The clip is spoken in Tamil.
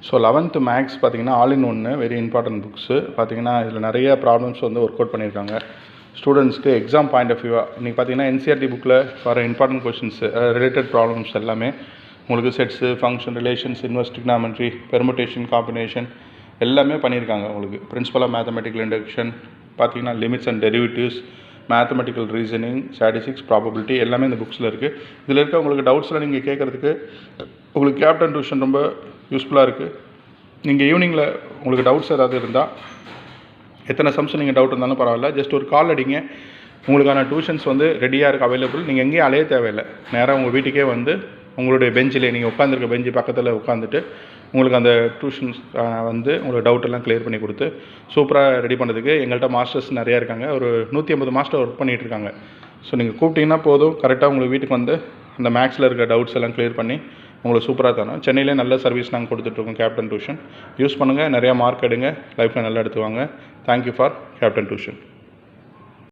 ஸோ 11th மேக்ஸ் பார்த்தீங்கன்னா ஆல் இன் ஒன்று வெரி இம்பார்ட்டன்ட் புக்ஸு. பார்த்தீங்கன்னா இதில் நிறைய ப்ராப்ளம்ஸ் வந்து ஒர்க் அவுட் பண்ணியிருக்காங்க. ஸ்டூடெண்ட்ஸ்க்கு எக்ஸாம் பாயிண்ட் ஆஃப் வியூவாக இன்றைக்கி பார்த்தீங்கன்னா என்சிஆர்டி புக்கில் வர இம்பார்ட்டன்ட் கொஷின்ஸ் ரிலேட்டட் ப்ராப்ளம்ஸ் எல்லாமே உங்களுக்கு sets, function, relations, inverse, trigonometry, permutation, combination எல்லாமே பண்ணியிருக்காங்க. உங்களுக்கு பிரின்சிபல் ஆஃப் மேத்தமெட்டிக்கல் இண்டக்ஷன் பார்த்தீங்கன்னா limits and derivatives, mathematical reasoning, statistics, probability எல்லாமே இந்த புக்ஸில் இருக்குது. இதில் இருக்க உங்களுக்கு டவுட்ஸில் நீங்கள் கேட்குறதுக்கு உங்களுக்கு கேப்டன் டியூஷன் ரொம்ப யூஸ்ஃபுல்லாக இருக்குது. நீங்கள் ஈவினிங்கில் உங்களுக்கு டவுட்ஸ் ஏதாவது இருந்தால் எத்தனை சம்ஸ் நீங்கள் டவுட் இருந்தாலும் பரவாயில்ல, ஜஸ்ட் ஒரு கால் அடிங்க. உங்களுக்கான டியூஷன்ஸ் வந்து ரெடியாக இருக்குது, அவைலபிள். நீங்கள் எங்கேயும் அலைய தேவையில்லை, நேராக உங்கள் வீட்டுக்கே வந்து உங்களுடைய பெஞ்சில் நீங்கள் உட்காந்துருக்க பெஞ்சு பக்கத்தில் உட்காந்துட்டு உங்களுக்கு அந்த டியூஷன்ஸ் வந்து உங்களுக்கு டவுட்டெல்லாம் கிளியர் பண்ணி கொடுத்து சூப்பராக ரெடி பண்ணுறதுக்கு எங்கள்கிட்ட மாஸ்டர்ஸ் நிறையா இருக்காங்க. ஒரு 150 மாஸ்டர் ஒர்க் பண்ணிகிட்ருக்காங்க. ஸோ நீங்கள் கூப்பிட்டிங்கன்னா போதும், கரெக்டாக உங்களுக்கு வீட்டுக்கு வந்து அந்த மேக்ஸில் இருக்க டவுட்ஸ் எல்லாம் கிளியர் பண்ணி உங்களுக்கு சூப்பராக தரோம். சென்னையிலே நல்ல சர்வீஸ் நாங்கள் கொடுத்துட்ருக்கோம். கேப்டன் டியூஷன் யூஸ் பண்ணுங்கள், நிறையா மார்க் எடுங்க, லைஃப்பில் நல்லா எடுத்துவாங்க. Thank you for captain tuition.